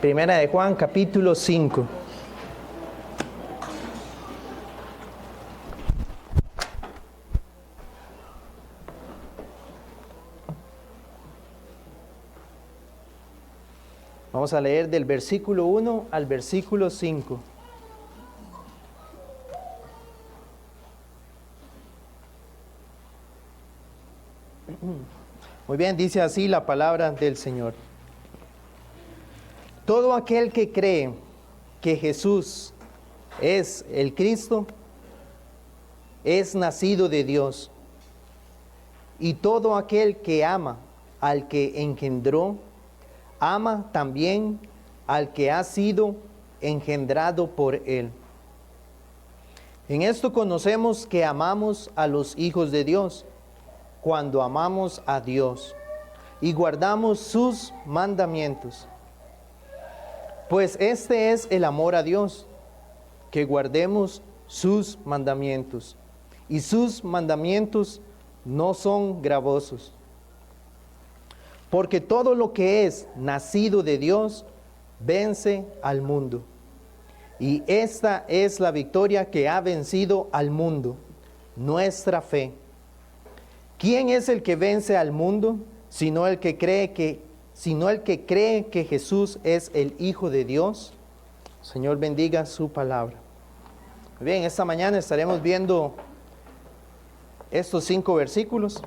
Primera de Juan, capítulo 5. Vamos a leer del versículo 1 al versículo 5. Muy bien, dice así la palabra del Señor. Todo aquel que cree que Jesús es el Cristo, es nacido de Dios. Y todo aquel que ama al que engendró, ama también al que ha sido engendrado por él. En esto conocemos que amamos a los hijos de Dios, cuando amamos a Dios y guardamos sus mandamientos. Pues este es el amor a Dios, que guardemos sus mandamientos. Y sus mandamientos no son gravosos. Porque todo lo que es nacido de Dios vence al mundo. Y esta es la victoria que ha vencido al mundo, nuestra fe. ¿Quién es el que vence al mundo? Sino el que cree que Jesús es el Hijo de Dios. Señor, bendiga su palabra. Bien, esta mañana estaremos viendo estos 5 versículos.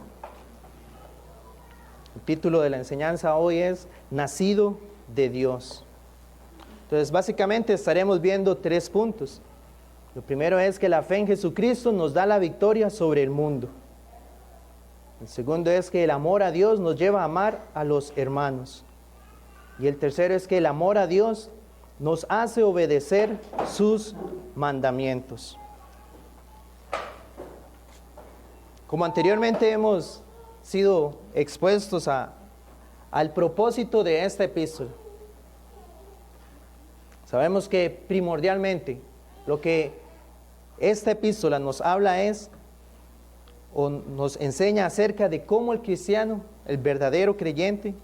El título de la enseñanza hoy es Nacido de Dios. Entonces, básicamente estaremos viendo 3 puntos. Lo primero es que la fe en Jesucristo nos da la victoria sobre el mundo. El segundo es que el amor a Dios nos lleva a amar a los hermanos. Y el tercero es que el amor a Dios nos hace obedecer sus mandamientos. Como anteriormente hemos sido expuestos al propósito de esta epístola, sabemos que primordialmente lo que esta epístola nos habla es, o nos enseña acerca de cómo el cristiano, el verdadero creyente,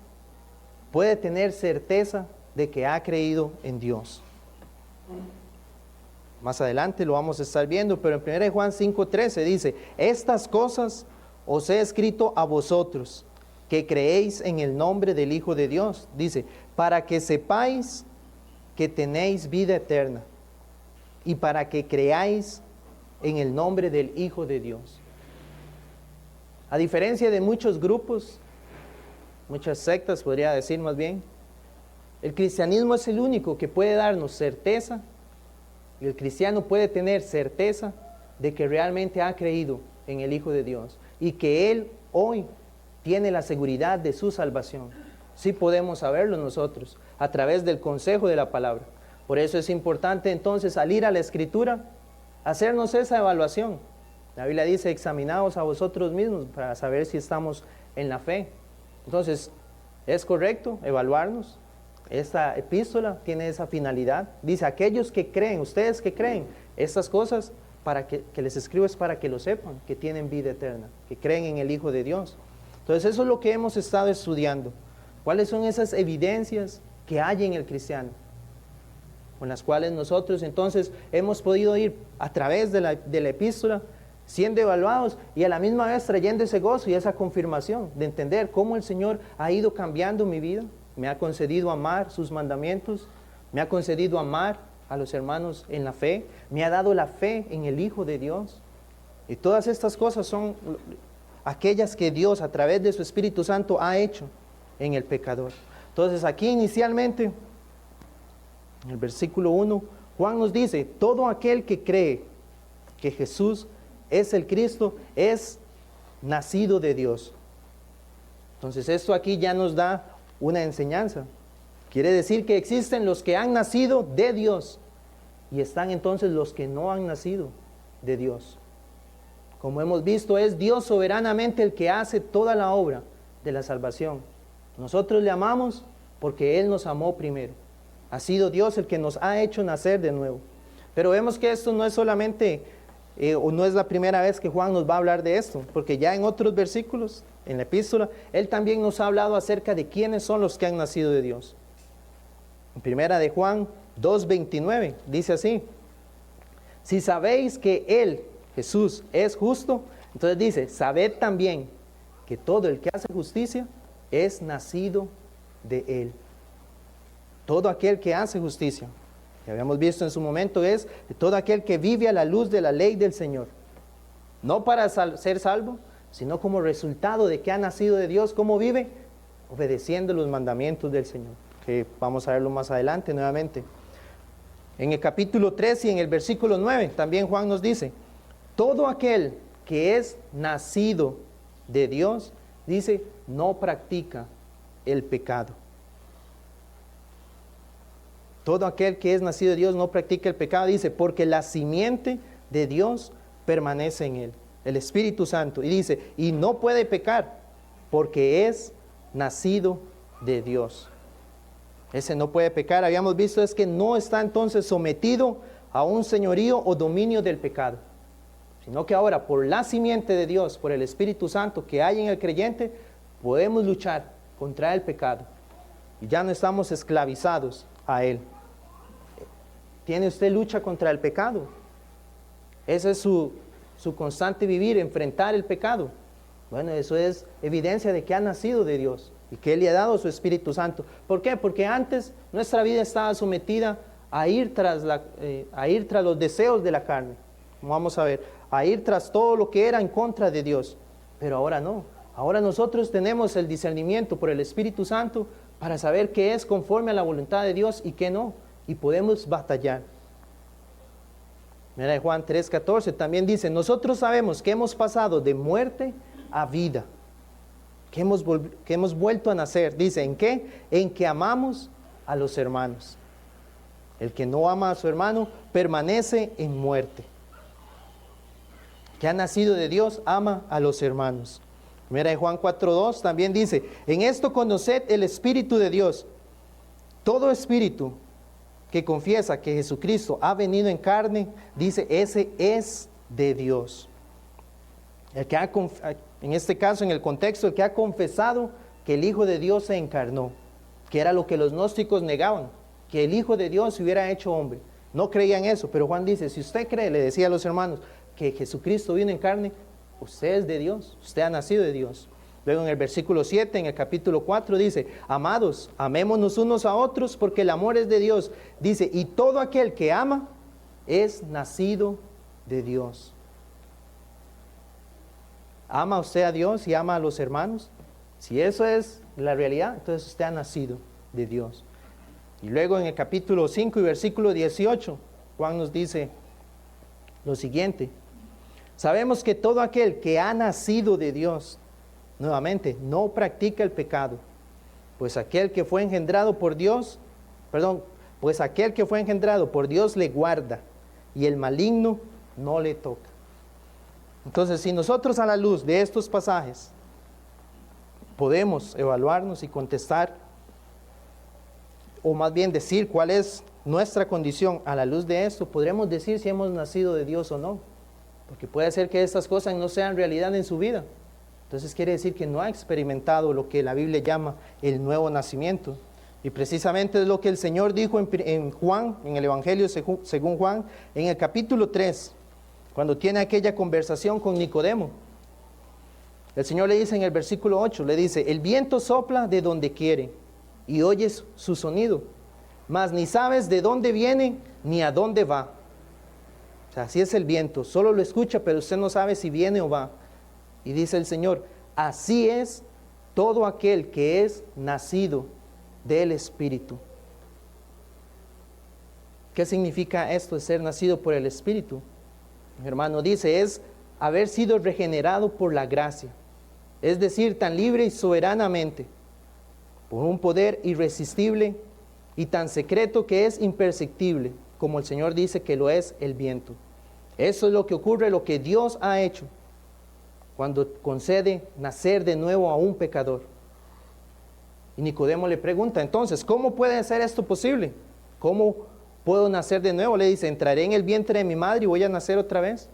puede tener certeza de que ha creído en Dios. Más adelante lo vamos a estar viendo, pero en 1 Juan 5:13 dice: estas cosas os he escrito a vosotros, que creéis en el nombre del Hijo de Dios. Dice, para que sepáis que tenéis vida eterna, y para que creáis en el nombre del Hijo de Dios. A diferencia de muchos grupos, muchas sectas podría decir más bien, el cristianismo es el único que puede darnos certeza, y el cristiano puede tener certeza de que realmente ha creído en el Hijo de Dios y que Él hoy tiene la seguridad de su salvación. Sí podemos saberlo nosotros a través del consejo de la palabra. Por eso es importante entonces al ir a la Escritura, hacernos esa evaluación. La Biblia dice, examinaos a vosotros mismos para saber si estamos en la fe. Entonces, ¿es correcto evaluarnos? Esta epístola tiene esa finalidad. Dice, aquellos que creen, ustedes que creen estas cosas, para que les escribo es para que lo sepan, que tienen vida eterna, que creen en el Hijo de Dios. Entonces, eso es lo que hemos estado estudiando. ¿Cuáles son esas evidencias que hay en el cristiano? Con las cuales nosotros entonces hemos podido ir a través de la epístola, siendo evaluados y a la misma vez trayendo ese gozo y esa confirmación de entender cómo el Señor ha ido cambiando mi vida, me ha concedido amar sus mandamientos, me ha concedido amar a los hermanos en la fe, me ha dado la fe en el Hijo de Dios. Y todas estas cosas son aquellas que Dios a través de su Espíritu Santo ha hecho en el pecador. Entonces aquí inicialmente, en el versículo 1, Juan nos dice, todo aquel que cree que Jesús es el Cristo, es nacido de Dios. Entonces esto aquí ya nos da una enseñanza. Quiere decir que existen los que han nacido de Dios y están entonces los que no han nacido de Dios. Como hemos visto, es Dios soberanamente el que hace toda la obra de la salvación. Nosotros le amamos porque Él nos amó primero. Ha sido Dios el que nos ha hecho nacer de nuevo. Pero vemos que esto no es solamente o no es la primera vez que Juan nos va a hablar de esto, porque ya en otros versículos, en la epístola, él también nos ha hablado acerca de quiénes son los que han nacido de Dios. Primera de Juan 2:29, dice así: si sabéis que Él, Jesús, es justo, entonces dice, sabed también que todo el que hace justicia es nacido de Él. Todo aquel que hace justicia, que habíamos visto en su momento, es todo aquel que vive a la luz de la ley del Señor. No para ser salvo, sino como resultado de que ha nacido de Dios. ¿Cómo vive? Obedeciendo los mandamientos del Señor, que vamos a verlo más adelante nuevamente. En el capítulo 3 y en el versículo 9, también Juan nos dice, todo aquel que es nacido de Dios, dice, no practica el pecado. Todo aquel que es nacido de Dios no practica el pecado, dice, porque la simiente de Dios permanece en él, el Espíritu Santo. Y dice, y no puede pecar, porque es nacido de Dios. Ese no puede pecar, habíamos visto, es que no está entonces sometido a un señorío o dominio del pecado, sino que ahora por la simiente de Dios, por el Espíritu Santo que hay en el creyente, podemos luchar contra el pecado. Y ya no estamos esclavizados a él. ¿Tiene usted lucha contra el pecado? Ese es su constante vivir, enfrentar el pecado. Bueno, eso es evidencia de que ha nacido de Dios y que Él le ha dado su Espíritu Santo. ¿Por qué? Porque antes nuestra vida estaba sometida a ir tras los deseos de la carne. Vamos a ver, a ir tras todo lo que era en contra de Dios. Pero ahora no. Ahora nosotros tenemos el discernimiento por el Espíritu Santo para saber qué es conforme a la voluntad de Dios y qué no. Y podemos batallar. Mira, Juan 3:14 también dice, nosotros sabemos que hemos pasado de muerte a vida, que hemos vuelto a nacer. Dice, ¿en qué? En que amamos a los hermanos. El que no ama a su hermano permanece en muerte. Que ha nacido de Dios ama a los hermanos. Mira, Juan 4:2 también dice, en esto conoced el Espíritu de Dios. Todo espíritu que confiesa que Jesucristo ha venido en carne, dice, ese es de Dios. El que en este caso, en el contexto, el que ha confesado que el Hijo de Dios se encarnó, que era lo que los gnósticos negaban, que el Hijo de Dios se hubiera hecho hombre. No creían eso, pero Juan dice, si usted cree, le decía a los hermanos, que Jesucristo vino en carne, usted es de Dios, usted ha nacido de Dios. Luego en el versículo 7, en el capítulo 4 dice, amados, amémonos unos a otros porque el amor es de Dios. Dice, y todo aquel que ama es nacido de Dios. ¿Ama usted a Dios y ama a los hermanos? Si eso es la realidad, entonces usted ha nacido de Dios. Y luego en el capítulo 5 y versículo 18, Juan nos dice lo siguiente. Sabemos que todo aquel que ha nacido de Dios, nuevamente, no practica el pecado, pues aquel que fue engendrado por Dios le guarda y el maligno no le toca. Entonces, si nosotros a la luz de estos pasajes podemos evaluarnos y contestar, o más bien decir cuál es nuestra condición a la luz de esto, podremos decir si hemos nacido de Dios o no, porque puede ser que estas cosas no sean realidad en su vida. Entonces quiere decir que no ha experimentado lo que la Biblia llama el nuevo nacimiento. Y precisamente es lo que el Señor dijo en Juan, en el Evangelio según Juan, en el capítulo 3, cuando tiene aquella conversación con Nicodemo. El Señor le dice en el versículo 8, le dice, el viento sopla de donde quiere y oyes su sonido, mas ni sabes de dónde viene ni a dónde va. O sea, así es el viento, solo lo escucha, pero usted no sabe si viene o va. Y dice el Señor, así es todo aquel que es nacido del Espíritu. ¿Qué significa esto de ser nacido por el Espíritu? Mi hermano dice, es haber sido regenerado por la gracia. Es decir, tan libre y soberanamente, por un poder irresistible y tan secreto que es imperceptible, como el Señor dice que lo es el viento. Eso es lo que ocurre, lo que Dios ha hecho cuando concede nacer de nuevo a un pecador. Y Nicodemo le pregunta, entonces, ¿cómo puede ser esto posible? ¿Cómo puedo nacer de nuevo? Le dice, entraré en el vientre de mi madre y voy a nacer otra vez.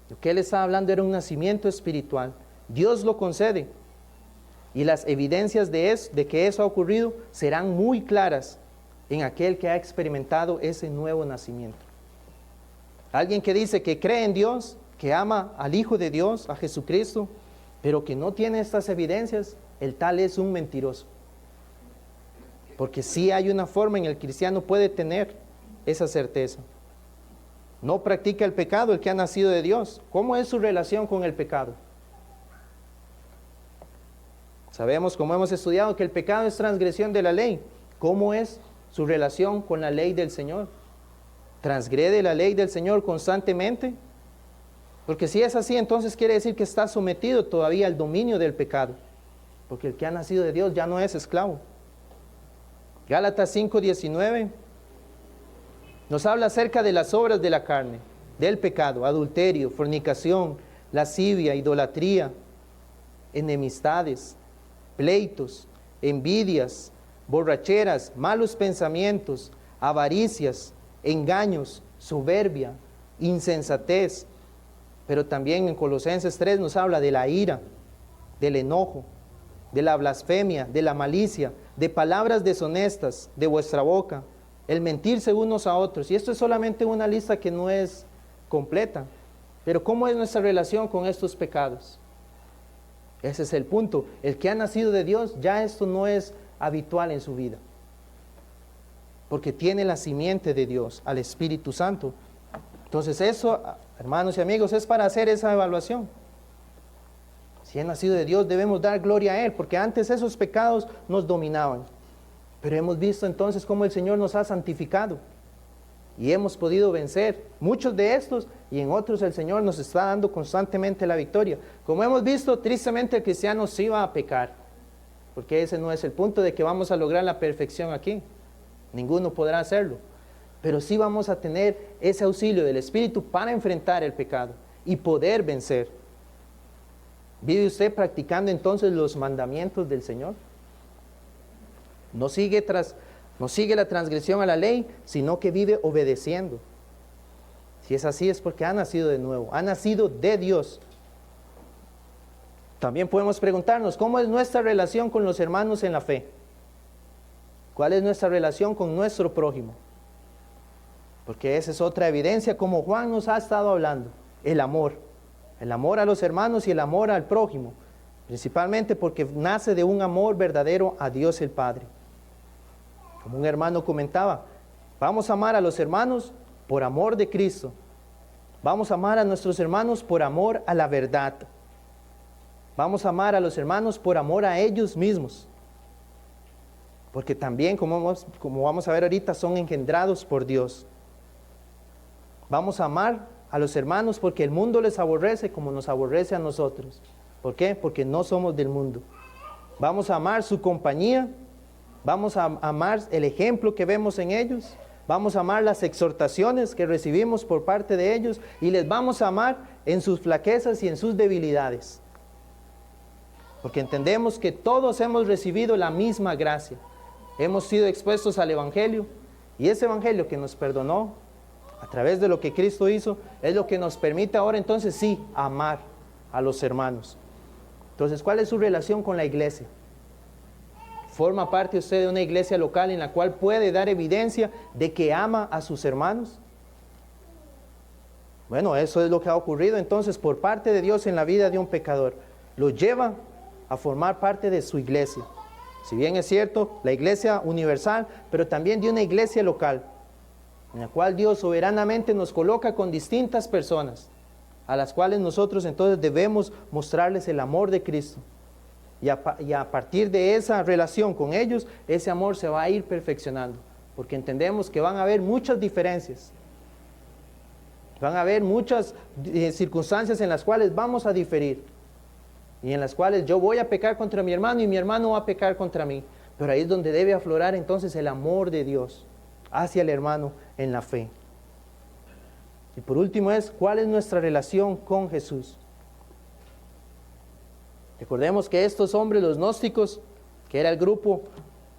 Lo que él estaba hablando era un nacimiento espiritual. Dios lo concede. Y las evidencias de que eso ha ocurrido serán muy claras en aquel que ha experimentado ese nuevo nacimiento. Alguien que dice que cree en Dios, que ama al Hijo de Dios, a Jesucristo, pero que no tiene estas evidencias, el tal es un mentiroso. Porque sí hay una forma en que el cristiano puede tener esa certeza. No practica el pecado el que ha nacido de Dios. ¿Cómo es su relación con el pecado? Sabemos, como hemos estudiado, que el pecado es transgresión de la ley. ¿Cómo es su relación con la ley del Señor? ¿Transgrede la ley del Señor constantemente? Porque si es así, entonces quiere decir que está sometido todavía al dominio del pecado. Porque el que ha nacido de Dios ya no es esclavo. Gálatas 5:19 nos habla acerca de las obras de la carne, del pecado: adulterio, fornicación, lascivia, idolatría, enemistades, pleitos, envidias, borracheras, malos pensamientos, avaricias, engaños, soberbia, insensatez. Pero también en Colosenses 3 nos habla de la ira, del enojo, de la blasfemia, de la malicia, de palabras deshonestas de vuestra boca, el mentirse unos a otros. Y esto es solamente una lista que no es completa. Pero ¿cómo es nuestra relación con estos pecados? Ese es el punto. El que ha nacido de Dios, ya esto no es habitual en su vida. Porque tiene la simiente de Dios, al Espíritu Santo. Entonces eso, hermanos y amigos, es para hacer esa evaluación. Si ha nacido de Dios, debemos dar gloria a Él, porque antes esos pecados nos dominaban. Pero hemos visto entonces cómo el Señor nos ha santificado. Y hemos podido vencer muchos de estos, y en otros el Señor nos está dando constantemente la victoria. Como hemos visto, tristemente el cristiano sí va a pecar, porque ese no es el punto de que vamos a lograr la perfección aquí. Ninguno podrá hacerlo. Pero sí vamos a tener ese auxilio del Espíritu para enfrentar el pecado y poder vencer. ¿Vive usted practicando entonces los mandamientos del Señor? No sigue la transgresión a la ley, sino que vive obedeciendo. Si es así, es porque ha nacido de nuevo, ha nacido de Dios. También podemos preguntarnos, ¿cómo es nuestra relación con los hermanos en la fe? ¿Cuál es nuestra relación con nuestro prójimo? Porque esa es otra evidencia, como Juan nos ha estado hablando, el amor a los hermanos y el amor al prójimo, principalmente porque nace de un amor verdadero a Dios el Padre. Como un hermano comentaba, vamos a amar a los hermanos por amor de Cristo, vamos a amar a nuestros hermanos por amor a la verdad, vamos a amar a los hermanos por amor a ellos mismos, porque también, como vamos a ver ahorita, son engendrados por Dios. Vamos a amar a los hermanos porque el mundo les aborrece como nos aborrece a nosotros. ¿Por qué? Porque no somos del mundo. Vamos a amar su compañía, vamos a amar el ejemplo que vemos en ellos, vamos a amar las exhortaciones que recibimos por parte de ellos y les vamos a amar en sus flaquezas y en sus debilidades. Porque entendemos que todos hemos recibido la misma gracia. Hemos sido expuestos al Evangelio y ese Evangelio que nos perdonó a través de lo que Cristo hizo es lo que nos permite ahora entonces sí amar a los hermanos. Entonces, ¿cuál es su relación con la iglesia? ¿Forma parte usted de una iglesia local en la cual puede dar evidencia de que ama a sus hermanos? Bueno, eso es lo que ha ocurrido entonces por parte de Dios en la vida de un pecador. Lo lleva a formar parte de su iglesia. Si bien es cierto, la iglesia universal, pero también de una iglesia local, en la cual Dios soberanamente nos coloca con distintas personas, a las cuales nosotros entonces debemos mostrarles el amor de Cristo. Y a partir de esa relación con ellos, ese amor se va a ir perfeccionando, porque entendemos que van a haber muchas diferencias, van a haber muchas circunstancias en las cuales vamos a diferir, y en las cuales yo voy a pecar contra mi hermano y mi hermano va a pecar contra mí, pero ahí es donde debe aflorar entonces el amor de Dios hacia el hermano en la fe. Y por último ¿cuál es nuestra relación con Jesús? Recordemos que estos hombres, los gnósticos, que era el grupo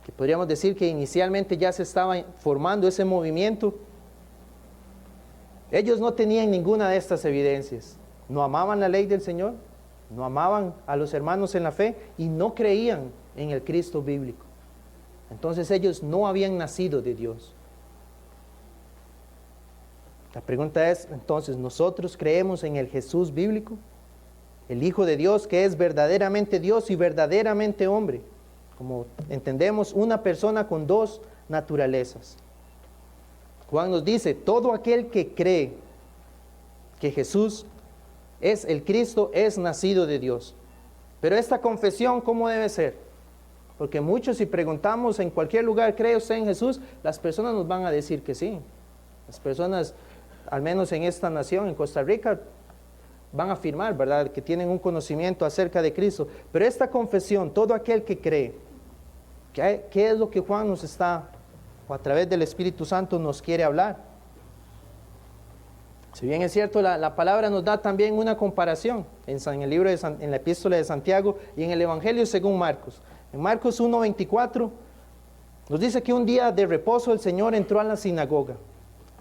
que podríamos decir que inicialmente ya se estaba formando ese movimiento, ellos no tenían ninguna de estas evidencias. No amaban la ley del Señor, no amaban a los hermanos en la fe y no creían en el Cristo bíblico. Entonces ellos no habían nacido de Dios. La pregunta es, entonces, ¿nosotros creemos en el Jesús bíblico? El Hijo de Dios, que es verdaderamente Dios y verdaderamente hombre. Como entendemos, una persona con dos naturalezas. Juan nos dice, todo aquel que cree que Jesús es el Cristo, es nacido de Dios. Pero esta confesión, ¿cómo debe ser? Porque muchos, si preguntamos en cualquier lugar, ¿cree usted en Jesús? Las personas nos van a decir que sí. Las personas, al menos en esta nación, en Costa Rica, van a afirmar, ¿verdad?, que tienen un conocimiento acerca de Cristo. Pero esta confesión, todo aquel que cree, ¿qué es lo que Juan nos está, o a través del Espíritu Santo nos quiere hablar? Si bien es cierto, la palabra nos da también una comparación en el libro en la epístola de Santiago y en el Evangelio según Marcos. En Marcos 1:24 nos dice que un día de reposo el Señor entró a la sinagoga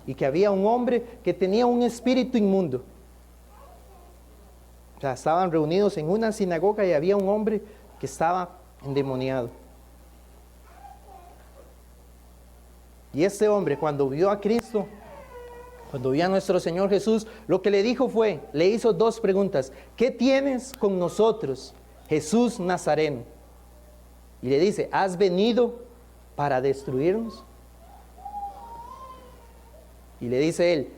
y que había un hombre que tenía un espíritu inmundo. O sea, estaban reunidos en una sinagoga y había un hombre que estaba endemoniado. Y este hombre, cuando vio a Cristo, cuando vio a nuestro Señor Jesús, lo que le dijo fue, le hizo dos preguntas. ¿Qué tienes con nosotros, Jesús Nazareno? Y le dice, ¿has venido para destruirnos? Y le dice él,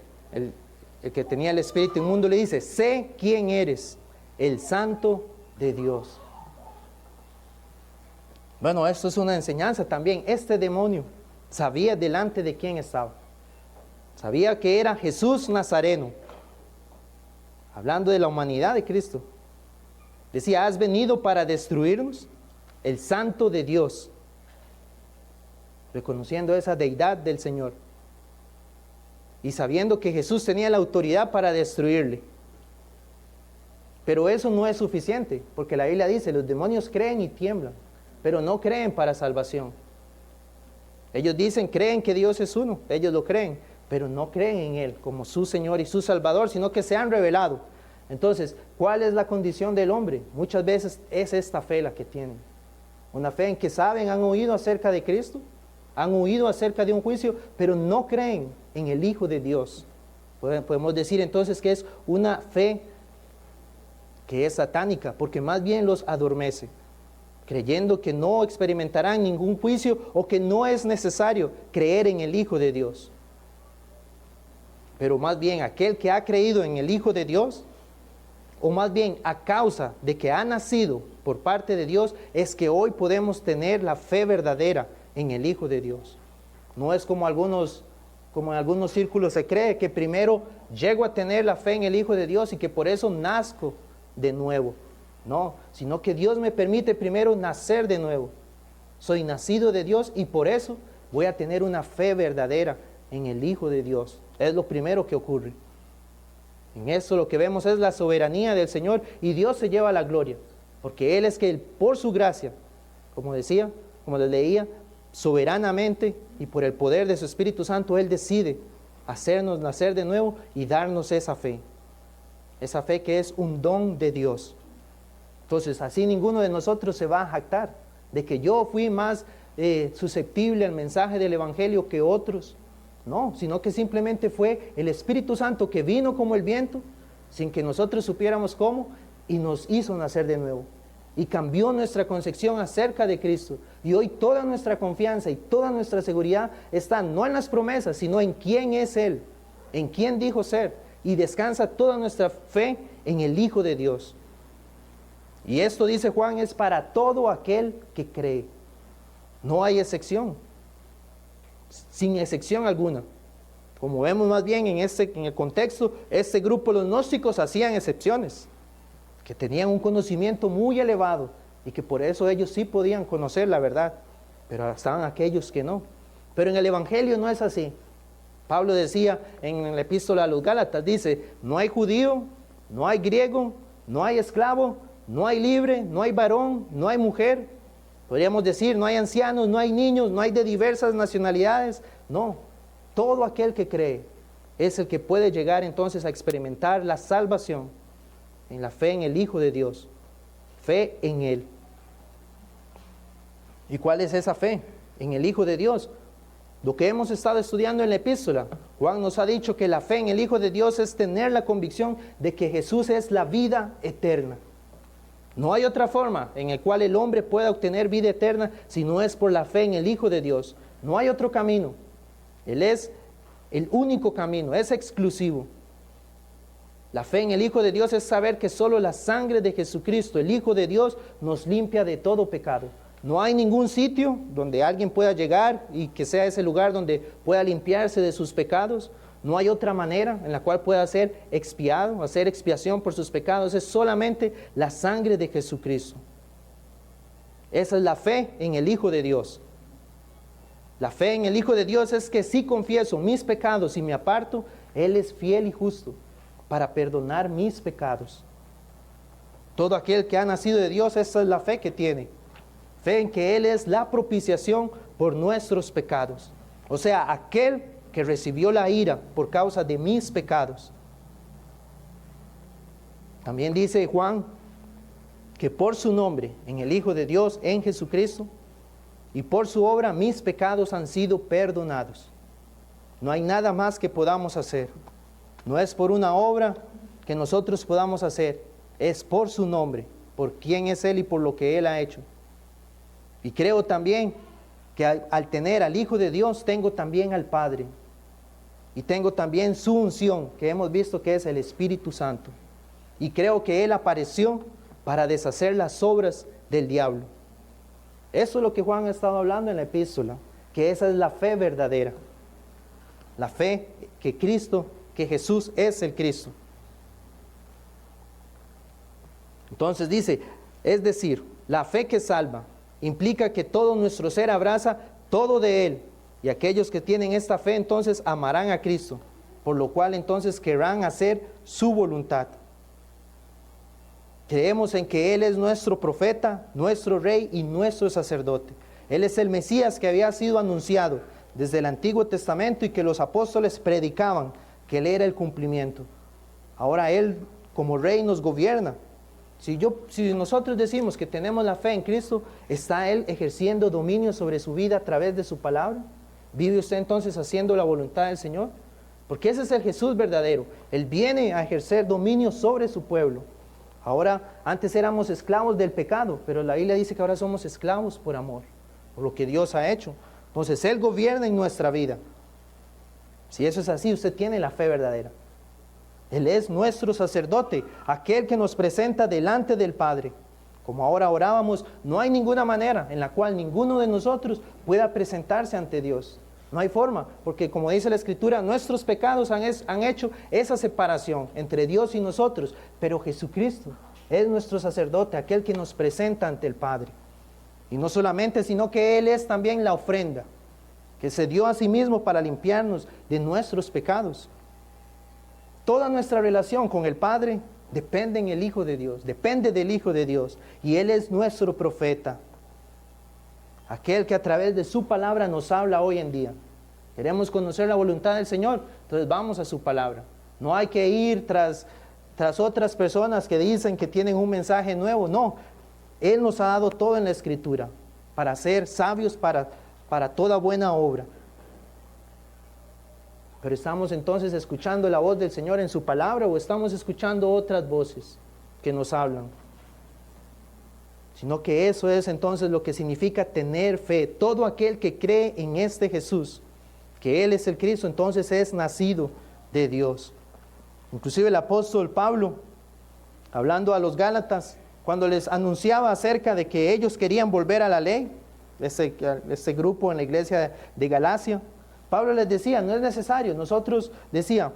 el que tenía el espíritu inmundo, le dice, sé quién eres, el Santo de Dios. Bueno, esto es una enseñanza también. Este demonio sabía delante de quién estaba. Sabía que era Jesús Nazareno, hablando de la humanidad de Cristo. Decía, ¿has venido para destruirnos? El Santo de Dios, reconociendo esa deidad del Señor y sabiendo que Jesús tenía la autoridad para destruirle. Pero eso no es suficiente, porque la Biblia dice, los demonios creen y tiemblan, pero no creen para salvación. Ellos dicen, creen que Dios es uno, ellos lo creen, pero no creen en Él como su Señor y su Salvador, sino que se han revelado. Entonces, ¿cuál es la condición del hombre? Muchas veces es esta fe la que tienen. Una fe en que saben, han oído acerca de Cristo, han oído acerca de un juicio, pero no creen en el Hijo de Dios. Podemos decir entonces que es una fe que es satánica, porque más bien los adormece, creyendo que no experimentarán ningún juicio o que no es necesario creer en el Hijo de Dios. Pero más bien aquel que ha creído en el Hijo de Dios, o más bien a causa de que ha nacido por parte de Dios, es que hoy podemos tener la fe verdadera en el Hijo de Dios. No es como en algunos círculos se cree que primero llego a tener la fe en el Hijo de Dios y que por eso nazco de nuevo. No, sino que Dios me permite primero nacer de nuevo. Soy nacido de Dios y por eso voy a tener una fe verdadera en el Hijo de Dios. Es lo primero que ocurre. En eso lo que vemos es la soberanía del Señor y Dios se lleva la gloria, porque Él es que por su gracia, como decía, como les leía, soberanamente y por el poder de su Espíritu Santo, Él decide hacernos nacer de nuevo y darnos esa fe que es un don de Dios. Entonces, así ninguno de nosotros se va a jactar de que yo fui más susceptible al mensaje del Evangelio que otros. No, sino que simplemente fue el Espíritu Santo que vino como el viento, sin que nosotros supiéramos cómo, y nos hizo nacer de nuevo. Y cambió nuestra concepción acerca de Cristo. Y hoy toda nuestra confianza y toda nuestra seguridad está no en las promesas, sino en quién es Él, en quién dijo ser. Y descansa toda nuestra fe en el Hijo de Dios. Y esto, dice Juan, es para todo aquel que cree. No hay excepción. Sin excepción alguna. Como vemos más bien en el contexto, este grupo, los gnósticos, hacían excepciones, que tenían un conocimiento muy elevado y que por eso ellos sí podían conocer la verdad, pero estaban aquellos que no. Pero en el Evangelio no es así. Pablo decía en la epístola a los Gálatas, dice, no hay judío, no hay griego, no hay esclavo, no hay libre, no hay varón, no hay mujer. Podríamos decir, no hay ancianos, no hay niños, no hay de diversas nacionalidades. No, todo aquel que cree es el que puede llegar entonces a experimentar la salvación en la fe en el Hijo de Dios, fe en Él. ¿Y cuál es esa fe? en el Hijo de Dios. Lo que hemos estado estudiando en la epístola, Juan nos ha dicho que la fe en el Hijo de Dios es tener la convicción de que Jesús es la vida eterna. No hay otra forma en la cual el hombre pueda obtener vida eterna si no es por la fe en el Hijo de Dios. No hay otro camino. Él es el único camino, es exclusivo. La fe en el Hijo de Dios es saber que solo la sangre de Jesucristo, el Hijo de Dios, nos limpia de todo pecado. No hay ningún sitio donde alguien pueda llegar y que sea ese lugar donde pueda limpiarse de sus pecados. No hay otra manera en la cual pueda ser expiado, hacer expiación por sus pecados. Es solamente la sangre de Jesucristo. Esa es la fe en el Hijo de Dios. La fe en el Hijo de Dios es que si confieso mis pecados y me aparto, Él es fiel y justo para perdonar mis pecados. Todo aquel que ha nacido de Dios, esa es la fe que tiene. Fe en que Él es la propiciación por nuestros pecados. O sea, aquel que recibió la ira por causa de mis pecados. También dice Juan que por su nombre, en el Hijo de Dios, en Jesucristo, y por su obra mis pecados han sido perdonados. No hay nada más que podamos hacer. No es por una obra que nosotros podamos hacer. Es por su nombre, por quién es Él y por lo que Él ha hecho. Y creo también que al tener al Hijo de Dios, tengo también al Padre. Y tengo también su unción, que hemos visto que es el Espíritu Santo. Y creo que Él apareció para deshacer las obras del diablo. Eso es lo que Juan ha estado hablando en la epístola, que esa es la fe verdadera. La fe que Cristo, que Jesús es el Cristo. Entonces dice, es decir, la fe que salva implica que todo nuestro ser abraza todo de Él. Y aquellos que tienen esta fe entonces amarán a Cristo, por lo cual entonces querrán hacer su voluntad. Creemos en que Él es nuestro profeta, nuestro rey y nuestro sacerdote. Él es el Mesías que había sido anunciado desde el Antiguo Testamento y que los apóstoles predicaban que Él era el cumplimiento. Ahora Él como rey nos gobierna. Si nosotros decimos que tenemos la fe en Cristo, ¿está Él ejerciendo dominio sobre su vida a través de su palabra? ¿Vive usted entonces haciendo la voluntad del Señor? Porque ese es el Jesús verdadero. Él viene a ejercer dominio sobre su pueblo. Ahora, antes éramos esclavos del pecado, pero la Biblia dice que ahora somos esclavos por amor, por lo que Dios ha hecho. Entonces Él gobierna en nuestra vida. Si eso es así, usted tiene la fe verdadera. Él es nuestro sacerdote, aquel que nos presenta delante del Padre. Como ahora orábamos, no hay ninguna manera en la cual ninguno de nosotros pueda presentarse ante Dios. No hay forma, porque como dice la Escritura, nuestros pecados han hecho esa separación entre Dios y nosotros. Pero Jesucristo es nuestro sacerdote, aquel que nos presenta ante el Padre. Y no solamente, sino que Él es también la ofrenda, que se dio a sí mismo para limpiarnos de nuestros pecados. Toda nuestra relación con el Padre depende en el Hijo de Dios, depende del Hijo de Dios. Y Él es nuestro profeta, aquel que a través de su palabra nos habla hoy en día. Queremos conocer la voluntad del Señor, entonces vamos a su palabra. No hay que ir tras otras personas que dicen que tienen un mensaje nuevo. No, Él nos ha dado todo en la Escritura para ser sabios para toda buena obra. Pero ¿estamos entonces escuchando la voz del Señor en su palabra o estamos escuchando otras voces que nos hablan? Sino que eso es entonces lo que significa tener fe. Todo aquel que cree en este Jesús, que Él es el Cristo, entonces es nacido de Dios. Inclusive el apóstol Pablo, hablando a los Gálatas, cuando les anunciaba acerca de que ellos querían volver a la ley, este grupo en la iglesia de Galacia, Pablo les decía, no es necesario. Nosotros decía,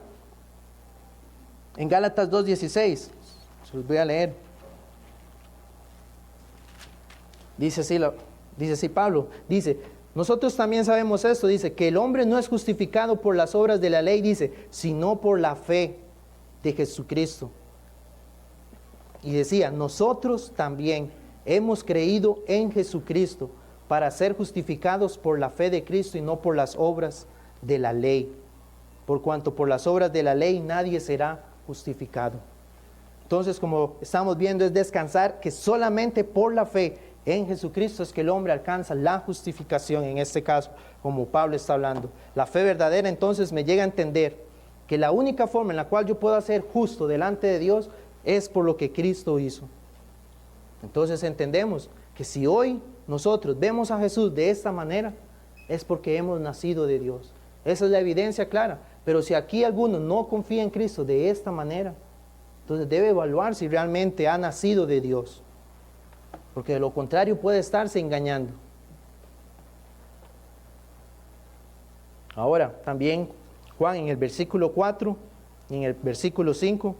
en Gálatas 2:16, se los voy a leer. Dice así Pablo, dice, nosotros también sabemos esto, dice, que el hombre no es justificado por las obras de la ley, dice, sino por la fe de Jesucristo. Y decía, nosotros también hemos creído en Jesucristo para ser justificados por la fe de Cristo y no por las obras de la ley. Por cuanto por las obras de la ley nadie será justificado. Entonces, como estamos viendo, es descansar que solamente por la fe En Jesucristo es que el hombre alcanza la justificación, en este caso, como Pablo está hablando. La fe verdadera entonces me llega a entender que la única forma en la cual yo puedo ser justo delante de Dios es por lo que Cristo hizo. Entonces entendemos que si hoy nosotros vemos a Jesús de esta manera, es porque hemos nacido de Dios. Esa es la evidencia clara. Pero si aquí alguno no confía en Cristo de esta manera, entonces debe evaluar si realmente ha nacido de Dios. Porque de lo contrario puede estarse engañando. Ahora, también Juan en el versículo 4 y en el versículo 5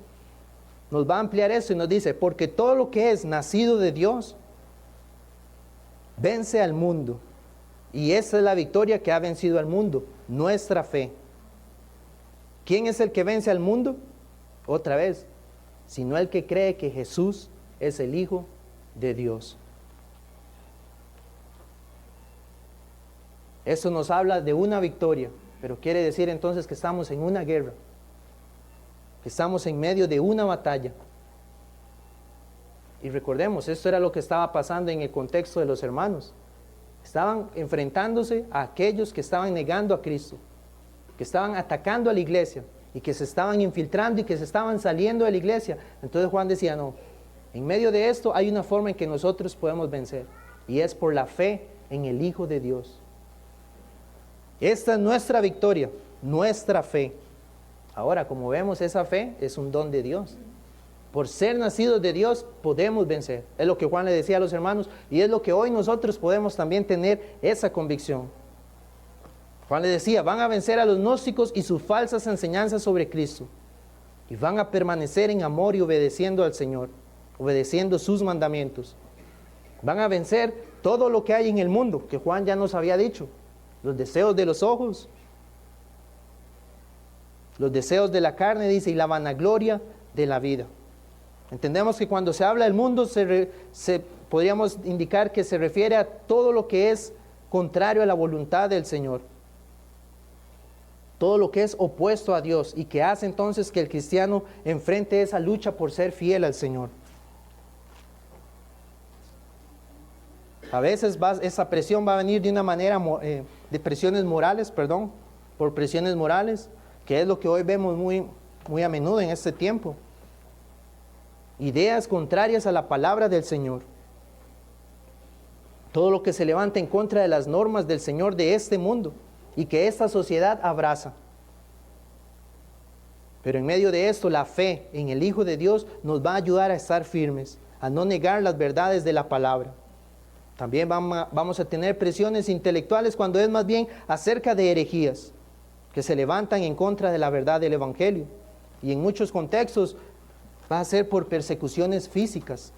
nos va a ampliar esto y nos dice, porque todo lo que es nacido de Dios vence al mundo. Y esa es la victoria que ha vencido al mundo, nuestra fe. ¿Quién es el que vence al mundo? Otra vez, sino el que cree que Jesús es el Hijo de Dios. Eso nos habla de una victoria, pero quiere decir entonces que estamos en una guerra, que estamos en medio de una batalla. Y recordemos, esto era lo que estaba pasando en el contexto de los hermanos. Estaban enfrentándose a aquellos que estaban negando a Cristo, que estaban atacando a la iglesia y que se estaban infiltrando y que se estaban saliendo de la iglesia. Entonces Juan decía, no, en medio de esto hay una forma en que nosotros podemos vencer, y es por la fe en el Hijo de Dios. Esta es nuestra victoria, nuestra fe. Ahora, como vemos, esa fe es un don de Dios. Por ser nacidos de Dios podemos vencer. Es lo que Juan le decía a los hermanos, y es lo que hoy nosotros podemos también tener esa convicción. Juan le decía, van a vencer a los gnósticos y sus falsas enseñanzas sobre Cristo, y van a permanecer en amor y obedeciendo al Señor, obedeciendo sus mandamientos. Van a vencer todo lo que hay en el mundo, que Juan ya nos había dicho: los deseos de los ojos, los deseos de la carne, dice, y la vanagloria de la vida. Entendemos que cuando se habla del mundo, podríamos indicar que se refiere a todo lo que es contrario a la voluntad del Señor, todo lo que es opuesto a Dios, y que hace entonces que el cristiano enfrente esa lucha por ser fiel al Señor. A veces esa presión va a venir de una manera, de presiones morales, por presiones morales, que es lo que hoy vemos muy a menudo en este tiempo. Ideas contrarias a la palabra del Señor. Todo lo que se levanta en contra de las normas del Señor de este mundo y que esta sociedad abraza. Pero en medio de esto, la fe en el Hijo de Dios nos va a ayudar a estar firmes, a no negar las verdades de la palabra. También vamos a tener presiones intelectuales cuando es más bien acerca de herejías que se levantan en contra de la verdad del Evangelio. Y en muchos contextos va a ser por persecuciones físicas.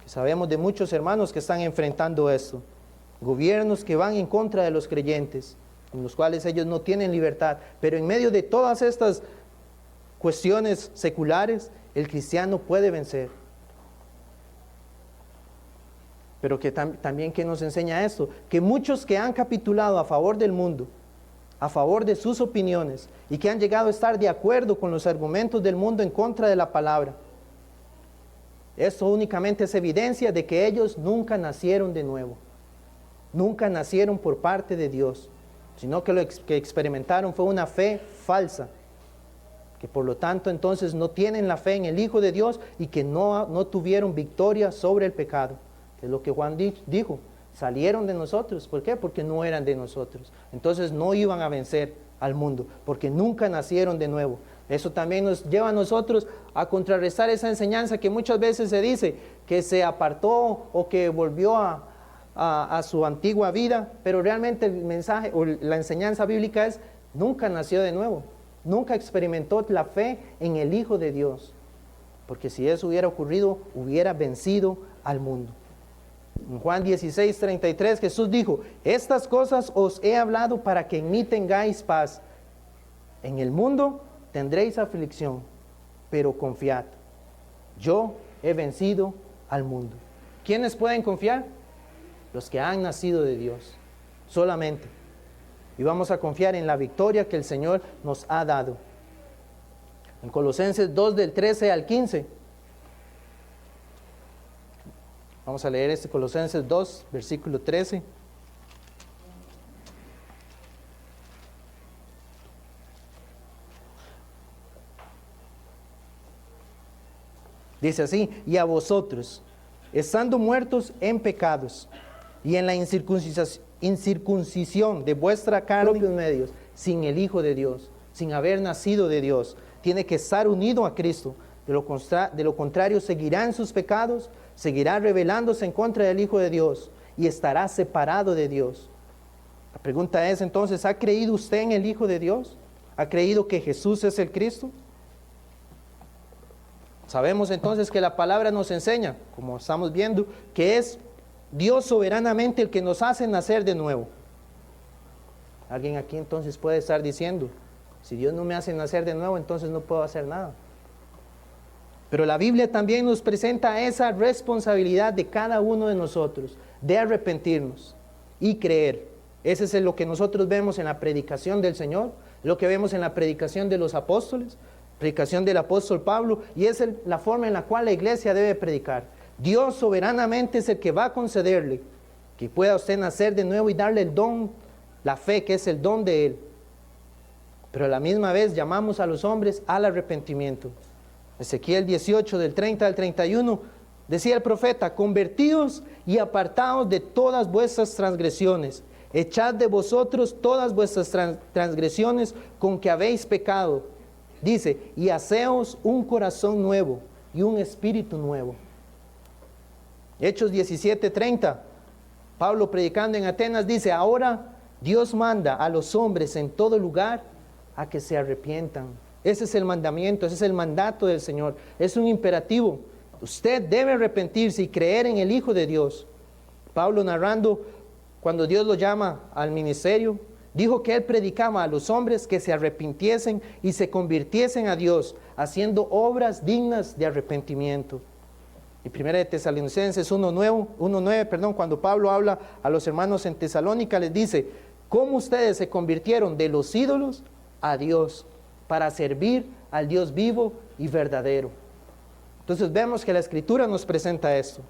Sabemos de muchos hermanos que están enfrentando esto. Gobiernos que van en contra de los creyentes, en los cuales ellos no tienen libertad. Pero en medio de todas estas cuestiones seculares, el cristiano puede vencer. Pero que también que nos enseña esto, que muchos que han capitulado a favor del mundo, a favor de sus opiniones, y que han llegado a estar de acuerdo con los argumentos del mundo en contra de la palabra, esto únicamente es evidencia de que ellos nunca nacieron de nuevo, nunca nacieron por parte de Dios, sino que lo que experimentaron fue una fe falsa, que por lo tanto entonces no tienen la fe en el Hijo de Dios y que no tuvieron victoria sobre el pecado. Es lo que Juan dijo, salieron de nosotros. ¿Por qué? Porque no eran de nosotros. Entonces no iban a vencer al mundo, porque nunca nacieron de nuevo. Eso también nos lleva a nosotros a contrarrestar esa enseñanza que muchas veces se dice, que se apartó o que volvió a su antigua vida, pero realmente el mensaje o la enseñanza bíblica es, nunca nació de nuevo, nunca experimentó la fe en el Hijo de Dios, porque si eso hubiera ocurrido, hubiera vencido al mundo. En Juan 16:33 Jesús dijo, estas cosas os he hablado para que en mí tengáis paz. En el mundo tendréis aflicción, pero confiad, yo he vencido al mundo. ¿Quiénes pueden confiar? Los que han nacido de Dios, solamente. Y vamos a confiar en la victoria que el Señor nos ha dado. En Colosenses 2 del 13 al 15. Vamos a leer Colosenses 2, versículo 13. Dice así: y a vosotros, estando muertos en pecados y en la incircuncisión de vuestra carne, propios medios, sin el Hijo de Dios, sin haber nacido de Dios, tiene que estar unido a Cristo. De lo contrario, seguirá en sus pecados, seguirá rebelándose en contra del Hijo de Dios y estará separado de Dios. La pregunta es entonces, ¿ha creído usted en el Hijo de Dios? ¿Ha creído que Jesús es el Cristo? Sabemos entonces que la palabra nos enseña, como estamos viendo, que es Dios soberanamente el que nos hace nacer de nuevo. Alguien aquí entonces puede estar diciendo, si Dios no me hace nacer de nuevo, entonces no puedo hacer nada. Pero la Biblia también nos presenta esa responsabilidad de cada uno de nosotros, de arrepentirnos y creer. Ese es lo que nosotros vemos en la predicación del Señor, lo que vemos en la predicación de los apóstoles, predicación del apóstol Pablo, y es la forma en la cual la iglesia debe predicar. Dios soberanamente es el que va a concederle que pueda usted nacer de nuevo y darle el don, la fe, que es el don de Él. Pero a la misma vez llamamos a los hombres al arrepentimiento. Ezequiel 18, del 30 al 31, decía el profeta: convertíos y apartaos de todas vuestras transgresiones, echad de vosotros todas vuestras transgresiones con que habéis pecado. Dice, y haceos un corazón nuevo y un espíritu nuevo. Hechos 17:30, Pablo predicando en Atenas dice: ahora Dios manda a los hombres en todo lugar a que se arrepientan. Ese es el mandamiento, ese es el mandato del Señor, es un imperativo. Usted debe arrepentirse y creer en el Hijo de Dios. Pablo, narrando cuando Dios lo llama al ministerio, dijo que él predicaba a los hombres que se arrepintiesen y se convirtiesen a Dios, haciendo obras dignas de arrepentimiento. Y 1 de Tesalonicenses 1:9, cuando Pablo habla a los hermanos en Tesalónica, les dice: ¿cómo ustedes se convirtieron de los ídolos a Dios, para servir al Dios vivo y verdadero? Entonces vemos que la Escritura nos presenta esto: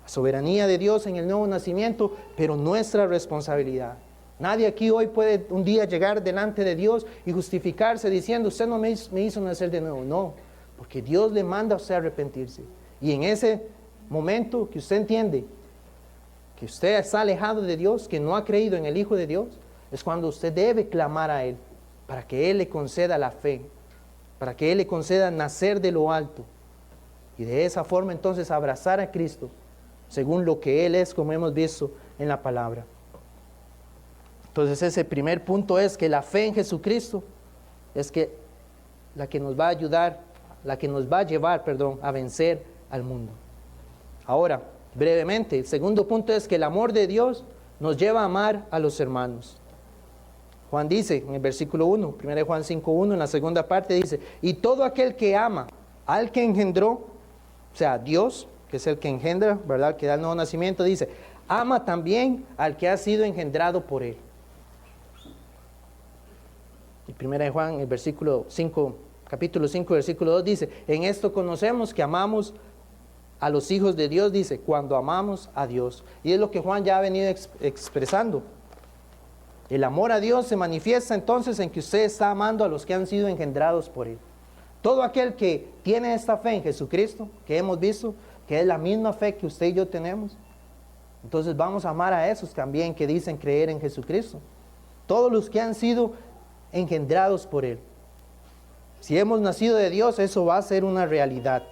la soberanía de Dios en el nuevo nacimiento, pero nuestra responsabilidad. Nadie aquí hoy puede un día llegar delante de Dios y justificarse diciendo: usted no me hizo nacer de nuevo. No, porque Dios le manda a usted arrepentirse. Y en ese momento que usted entiende que usted está alejado de Dios, que no ha creído en el Hijo de Dios, es cuando usted debe clamar a Él, para que Él le conceda la fe, para que Él le conceda nacer de lo alto. Y de esa forma entonces abrazar a Cristo, según lo que Él es, como hemos visto en la palabra. Entonces ese primer punto es que la fe en Jesucristo es la que nos va a ayudar, la que nos va a llevar, a vencer al mundo. Ahora, brevemente, el segundo punto es que el amor de Dios nos lleva a amar a los hermanos. Juan dice en el versículo 1, 1 Juan 5:1, en la segunda parte dice: y todo aquel que ama al que engendró, o sea, Dios, que es el que engendra, ¿verdad?, que da el nuevo nacimiento, dice, ama también al que ha sido engendrado por Él. Y 1 Juan, el capítulo 5, versículo 2 dice: en esto conocemos que amamos a los hijos de Dios, dice, cuando amamos a Dios. Y es lo que Juan ya ha venido expresando. El amor a Dios se manifiesta entonces en que usted está amando a los que han sido engendrados por Él. Todo aquel que tiene esta fe en Jesucristo, que hemos visto, que es la misma fe que usted y yo tenemos, entonces vamos a amar a esos también que dicen creer en Jesucristo. Todos los que han sido engendrados por Él. Si hemos nacido de Dios, eso va a ser una realidad.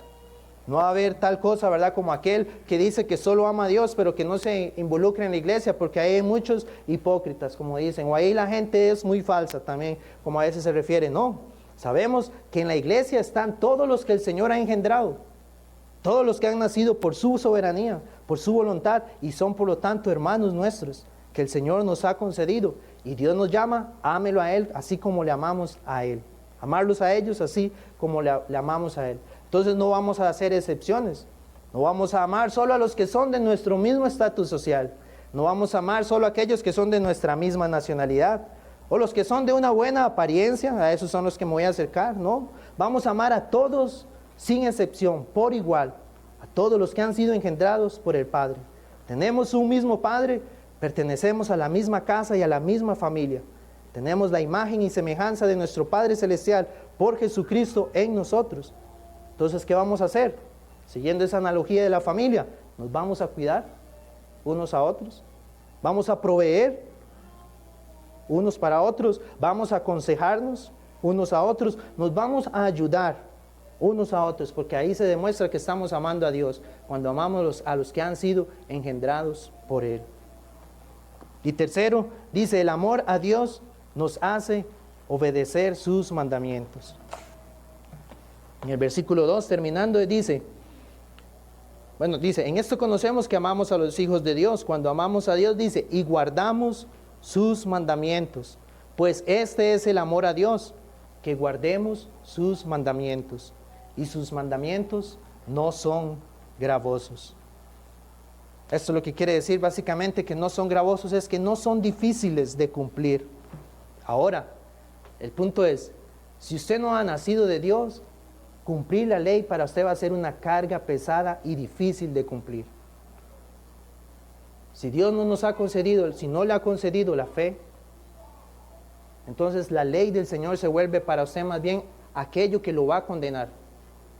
No va a haber tal cosa, ¿verdad?, como aquel que dice que solo ama a Dios, pero que no se involucra en la iglesia, porque ahí hay muchos hipócritas, como dicen, o ahí la gente es muy falsa también, como a veces se refiere. No, sabemos que en la iglesia están todos los que el Señor ha engendrado, todos los que han nacido por su soberanía, por su voluntad, y son por lo tanto hermanos nuestros, que el Señor nos ha concedido, y Dios nos llama: ámelo a Él, así como le amamos a Él. Amarlos a ellos así como le amamos a Él. Entonces no vamos a hacer excepciones. No vamos a amar solo a los que son de nuestro mismo estatus social. No vamos a amar solo a aquellos que son de nuestra misma nacionalidad. O los que son de una buena apariencia, a esos son los que me voy a acercar. No, vamos a amar a todos sin excepción, por igual. a todos los que han sido engendrados por el Padre. Tenemos un mismo Padre, pertenecemos a la misma casa y a la misma familia. Tenemos la imagen y semejanza de nuestro Padre Celestial por Jesucristo en nosotros. Entonces, ¿qué vamos a hacer? Siguiendo esa analogía de la familia, nos vamos a cuidar unos a otros, vamos a proveer unos para otros, vamos a aconsejarnos unos a otros, nos vamos a ayudar unos a otros, porque ahí se demuestra que estamos amando a Dios, cuando amamos a los que han sido engendrados por Él. Y tercero, dice, el amor a Dios nos hace obedecer sus mandamientos. En el versículo 2, terminando, dice, en esto conocemos que amamos a los hijos de Dios. Cuando amamos a Dios, dice, y guardamos sus mandamientos. Pues este es el amor a Dios, que guardemos sus mandamientos. Y sus mandamientos no son gravosos. Esto lo que quiere decir básicamente que no son gravosos, es que no son difíciles de cumplir. Ahora, el punto es, si usted no ha nacido de Dios, cumplir la ley para usted va a ser una carga pesada y difícil de cumplir. Si Dios no nos ha concedido, si no le ha concedido la fe, entonces la ley del Señor se vuelve para usted más bien aquello que lo va a condenar.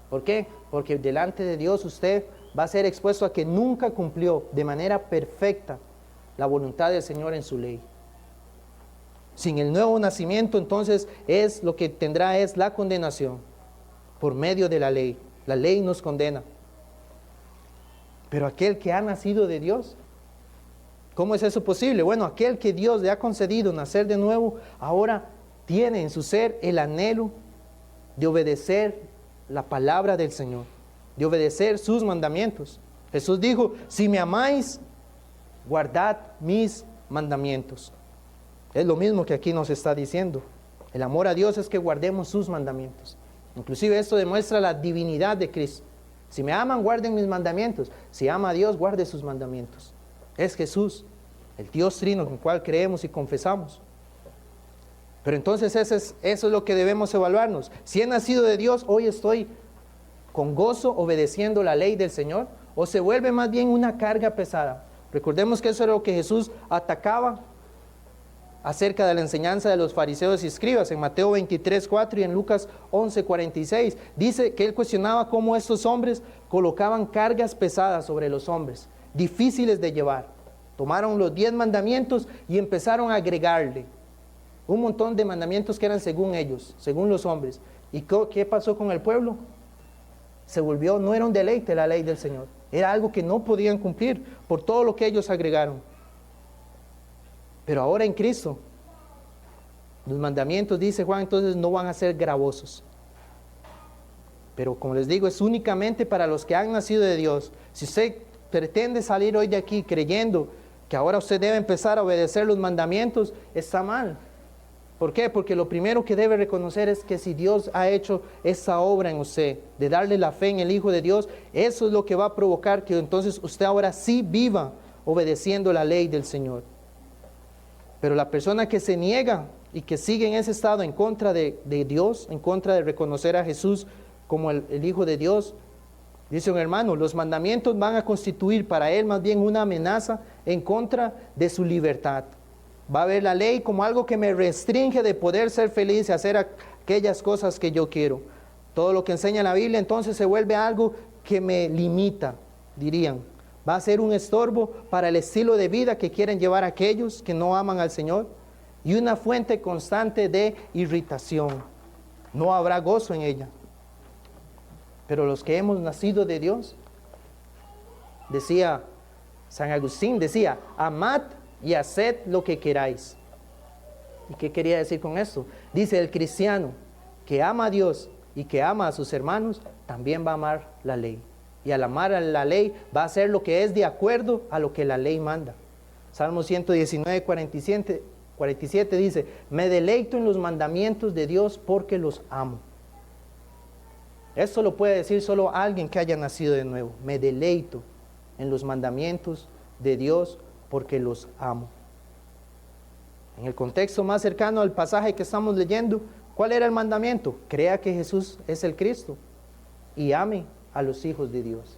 ¿Por qué? Porque delante de Dios usted va a ser expuesto a que nunca cumplió de manera perfecta la voluntad del Señor en su ley. Sin el nuevo nacimiento, entonces, lo que tendrá es la condenación por medio de la ley. La ley nos condena. Pero aquel que ha nacido de Dios, ¿cómo es eso posible? Bueno, aquel que Dios le ha concedido nacer de nuevo, ahora tiene en su ser el anhelo de obedecer la palabra del Señor, de obedecer sus mandamientos. Jesús dijo, si me amáis, guardad mis mandamientos. Es lo mismo que aquí nos está diciendo. El amor a Dios es que guardemos sus mandamientos. Inclusive esto demuestra la divinidad de Cristo. Si me aman, guarden mis mandamientos. Si ama a Dios, guarde sus mandamientos. Es Jesús, el Dios trino en el cual creemos y confesamos. Pero entonces eso es lo que debemos evaluarnos. Si he nacido de Dios, hoy estoy con gozo obedeciendo la ley del Señor, o se vuelve más bien una carga pesada. Recordemos que eso era lo que Jesús atacaba acerca de la enseñanza de los fariseos y escribas en Mateo 23:4 y en Lucas 11:46. Dice que él cuestionaba cómo estos hombres colocaban cargas pesadas sobre los hombres, difíciles de llevar. Tomaron los 10 mandamientos y empezaron a agregarle un montón de mandamientos que eran según ellos, según los hombres. ¿Y qué pasó con el pueblo? Se volvió, no era un deleite la ley del Señor, era algo que no podían cumplir por todo lo que ellos agregaron. Pero ahora en Cristo, los mandamientos, dice Juan, entonces no van a ser gravosos. Pero como les digo, es únicamente para los que han nacido de Dios. Si usted pretende salir hoy de aquí creyendo que ahora usted debe empezar a obedecer los mandamientos, está mal. ¿Por qué? Porque lo primero que debe reconocer es que si Dios ha hecho esa obra en usted, de darle la fe en el Hijo de Dios, eso es lo que va a provocar que entonces usted ahora sí viva obedeciendo la ley del Señor. Pero la persona que se niega y que sigue en ese estado en contra de Dios, en contra de reconocer a Jesús como el Hijo de Dios, dice un hermano, los mandamientos van a constituir para él más bien una amenaza en contra de su libertad. Va a ver la ley como algo que me restringe de poder ser feliz y hacer aquellas cosas que yo quiero. Todo lo que enseña la Biblia entonces se vuelve algo que me limita, dirían. Va a ser un estorbo para el estilo de vida que quieren llevar aquellos que no aman al Señor y una fuente constante de irritación. No habrá gozo en ella. Pero los que hemos nacido de Dios, decía San Agustín, decía, amad y haced lo que queráis. ¿Y qué quería decir con esto? Dice, el cristiano que ama a Dios y que ama a sus hermanos, también va a amar la ley. Y al amar a la ley, va a hacer lo que es de acuerdo a lo que la ley manda. Salmo 119, 47 dice, me deleito en los mandamientos de Dios porque los amo. Esto lo puede decir solo alguien que haya nacido de nuevo. Me deleito en los mandamientos de Dios porque los amo. En el contexto más cercano al pasaje que estamos leyendo, ¿cuál era el mandamiento? Crea que Jesús es el Cristo y ame a los hijos de Dios.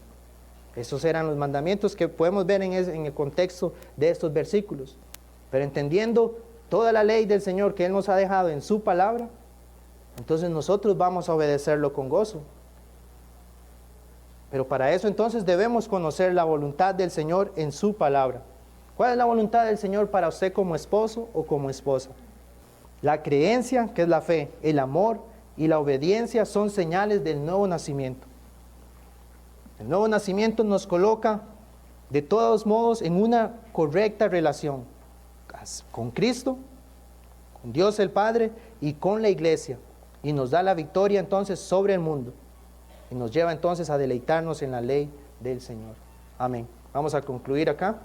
Esos eran los mandamientos que podemos ver en el contexto de estos versículos. Pero entendiendo toda la ley del Señor que Él nos ha dejado en su palabra, entonces nosotros vamos a obedecerlo con gozo. Pero para eso entonces debemos conocer la voluntad del Señor en su palabra. ¿Cuál es la voluntad del Señor para usted como esposo o como esposa? La creencia, que es la fe, el amor y la obediencia son señales del nuevo nacimiento. El nuevo nacimiento nos coloca de todos modos en una correcta relación con Cristo, con Dios el Padre y con la iglesia. Y nos da la victoria entonces sobre el mundo. Y nos lleva entonces a deleitarnos en la ley del Señor. Amén. Vamos a concluir acá.